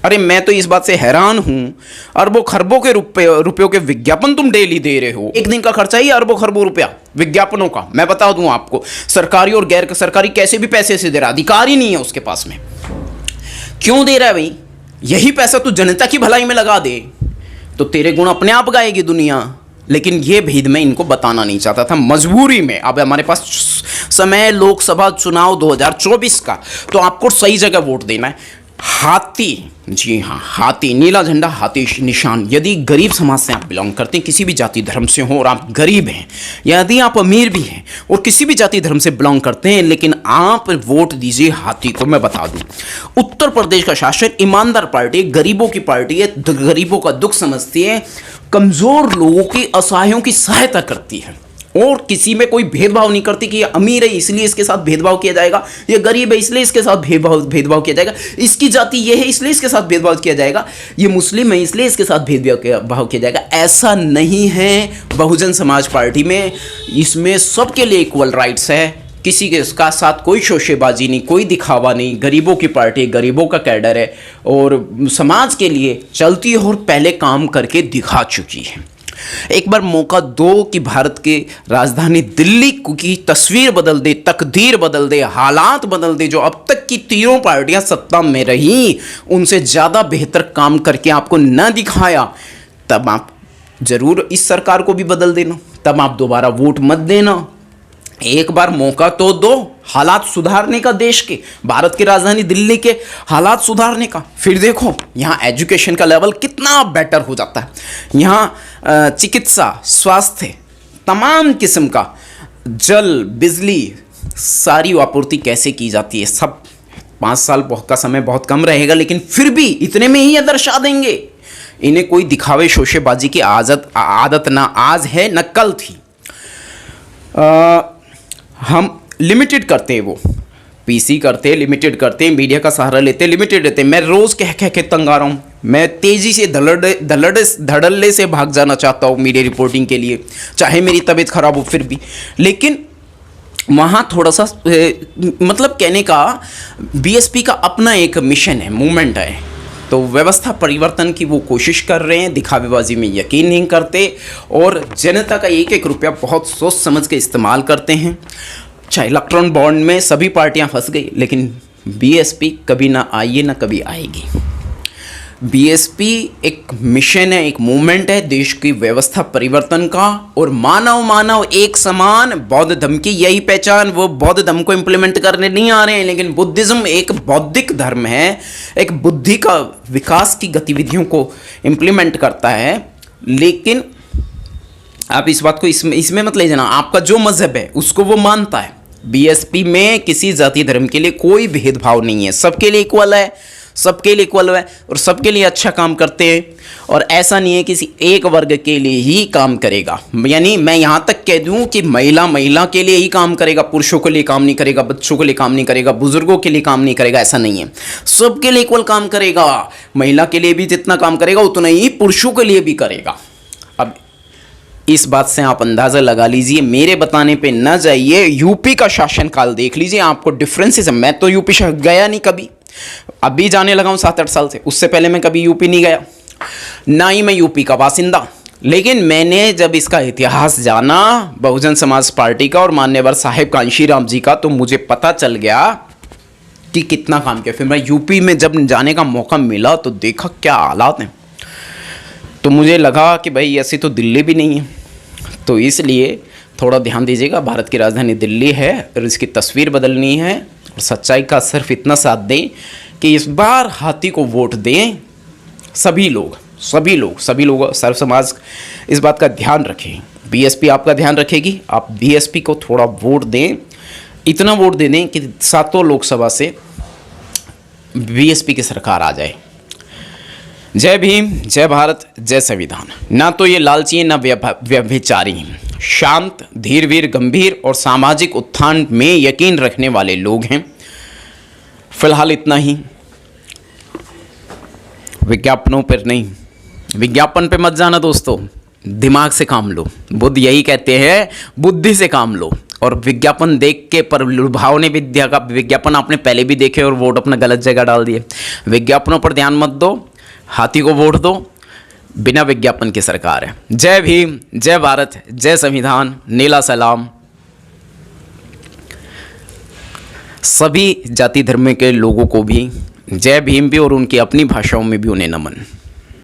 अरे मैं तो इस बात से हैरान हूं, अरबों खरबों के रुपयों के विज्ञापन तुम डेली दे रहे हो। एक दिन का खर्चा ही अरबों खरबों रुपया विज्ञापनों का। मैं बता दूं आपको, सरकारी और गैर सरकारी कैसे भी पैसे से दे रहा, अधिकार ही नहीं है उसके पास में। क्यों दे रहा है भाई? यही पैसा तू जनता की भलाई में लगा दे तो तेरे गुण अपने आप गाएगी दुनिया। लेकिन ये भेद मैं इनको बताना नहीं चाहता था, मजबूरी में। अब हमारे पास समय लोकसभा चुनाव 2024 का, तो आपको सही जगह वोट देना है। हाथी, जी हाँ हाथी, नीला झंडा हाथी निशान। यदि गरीब समाज से आप बिलोंग करते हैं, किसी भी जाति धर्म से हो और आप गरीब हैं, यदि आप अमीर भी हैं और किसी भी जाति धर्म से बिलोंग करते हैं, लेकिन आप वोट दीजिए हाथी को। मैं बता दूं, उत्तर प्रदेश का शासन ईमानदार पार्टी है, गरीबों की पार्टी है, गरीबों का दुख समझती है, कमजोर लोगों की, असहायों की सहायता करती है और किसी में कोई भेदभाव नहीं करती कि ये अमीर है इसलिए इसके साथ भेदभाव किया जाएगा, ये गरीब है इसलिए इसके साथ भेदभाव किया जाएगा, इसकी जाति ये है इसलिए इसके साथ भेदभाव किया जाएगा, ये मुस्लिम है इसलिए इसके साथ भेदभाव किया जाएगा। ऐसा नहीं है बहुजन समाज पार्टी में। इसमें सबके लिए इक्वल राइट्स है, किसी के इसका साथ कोई शोशेबाजी नहीं, कोई दिखावा नहीं। गरीबों की पार्टी, गरीबों का कैडर है और समाज के लिए चलती है और पहले काम करके दिखा चुकी है। एक बार मौका दो कि भारत के राजधानी दिल्ली की तस्वीर बदल दे, तकदीर बदल दे, हालात बदल दे। जो अब तक की तीनों पार्टियां सत्ता में रही, उनसे ज़्यादा बेहतर काम करके आपको न दिखाया, तब आप जरूर इस सरकार को भी बदल देना, तब आप दोबारा वोट मत देना। एक बार मौका तो दो हालात सुधारने का, देश के, भारत की राजधानी दिल्ली के हालात सुधारने का। फिर देखो यहाँ एजुकेशन का लेवल कितना बेटर हो जाता है। यहाँ चिकित्सा, स्वास्थ्य, तमाम किस्म का, जल, बिजली, सारी आपूर्ति कैसे की जाती है। सब 5 साल का समय बहुत कम रहेगा, लेकिन फिर भी इतने में ही ये दर्शा देंगे। इन्हें कोई दिखावे शोशेबाजी की आदत ना आज है न कल थी। हम लिमिटेड करते हैं, वो पीसी करते हैं, लिमिटेड करते हैं, मीडिया का सहारा लेते हैं, लिमिटेड रहते हैं। मैं रोज़ कह के तंग आ रहा हूँ। मैं तेज़ी से धड़ल्ले से भाग जाना चाहता हूँ मीडिया रिपोर्टिंग के लिए, चाहे मेरी तबीयत खराब हो फिर भी। लेकिन वहाँ थोड़ा सा मतलब कहने का, बीएसपी का अपना एक मिशन है, मूवमेंट है, तो व्यवस्था परिवर्तन की वो कोशिश कर रहे हैं, दिखावेबाजी में यकीन नहीं करते और जनता का एक एक रुपया बहुत सोच समझ के इस्तेमाल करते हैं। चाहे इलेक्ट्रॉन बॉन्ड में सभी पार्टियां फंस गई, लेकिन बीएसपी कभी ना आई है ना कभी आएगी। बीएसपी एक मिशन है, एक मूवमेंट है देश की व्यवस्था परिवर्तन का, और मानव एक समान, बौद्ध धर्म की यही पहचान। वो बौद्ध धर्म को इम्प्लीमेंट करने नहीं आ रहे हैं, लेकिन बुद्धिज्म एक बौद्धिक धर्म है, एक बुद्धि का विकास की गतिविधियों को इम्प्लीमेंट करता है। लेकिन आप इस बात को इसमें मत ले जाना, आपका जो मजहब है उसको वो मानता है। बीएसपी में किसी जाति धर्म के लिए कोई भेदभाव नहीं है, सबके लिए इक्वल है, सबके लिए इक्वल है और सबके लिए अच्छा काम करते हैं। और ऐसा नहीं है किसी एक वर्ग के लिए ही काम करेगा, यानी मैं यहाँ तक कह दूँ कि महिला के लिए ही काम करेगा, पुरुषों के लिए काम नहीं करेगा, बच्चों के लिए काम नहीं करेगा, बुजुर्गों के लिए काम नहीं करेगा, ऐसा नहीं है। सबके लिए इक्वल काम करेगा, महिला के लिए भी जितना काम करेगा उतना ही पुरुषों के लिए भी करेगा। अब इस बात से आप अंदाज़ा लगा लीजिए, मेरे बताने पे न जाइए, यूपी का शासनकाल देख लीजिए, आपको डिफरेंसेस है। मैं तो यूपी गया नहीं कभी, अभी जाने लगा हूँ 7-8 साल से, उससे पहले मैं कभी यूपी नहीं गया, ना ही मैं यूपी का बासिंदा। लेकिन मैंने जब इसका इतिहास जाना बहुजन समाज पार्टी का और मान्यवर साहिब कांशीराम जी का, तो मुझे पता चल गया कि कितना काम किया। फिर मैं यूपी में जब जाने का मौका मिला तो देखा क्या हालात हैं, तो मुझे लगा कि भाई ऐसी तो दिल्ली भी नहीं है। तो इसलिए थोड़ा ध्यान दीजिएगा, भारत की राजधानी दिल्ली है और इसकी तस्वीर बदलनी है। और सच्चाई का सिर्फ इतना साथ दें कि इस बार हाथी को वोट दें। सभी लोग सर्व समाज इस बात का ध्यान रखें। बीएसपी आपका ध्यान रखेगी, आप बीएसपी को थोड़ा वोट दें, इतना वोट दे दें कि 7 लोकसभा से बीएसपी की सरकार आ जाए। जय भीम, जय भारत, जय संविधान। ना तो ये लालची ना व्यभिचारी, शांत, धीर वीर, गंभीर और सामाजिक उत्थान में यकीन रखने वाले लोग हैं। फिलहाल इतना ही, विज्ञापनों पर नहीं, विज्ञापन पे मत जाना दोस्तों, दिमाग से काम लो। बुद्ध यही कहते हैं, बुद्धि से काम लो। और विज्ञापन देख के प्रभाव ने विद्या का विज्ञापन आपने पहले भी देखे और वोट अपना गलत जगह डाल दिए। विज्ञापनों पर ध्यान मत दो, हाथी को वोट दो। बिना विज्ञापन की सरकार है। जय भीम, जय भारत, जय संविधान, नीला सलाम। सभी जाति धर्म के लोगों को भी जय भीम भी और उनकी अपनी भाषाओं में भी उन्हें नमन।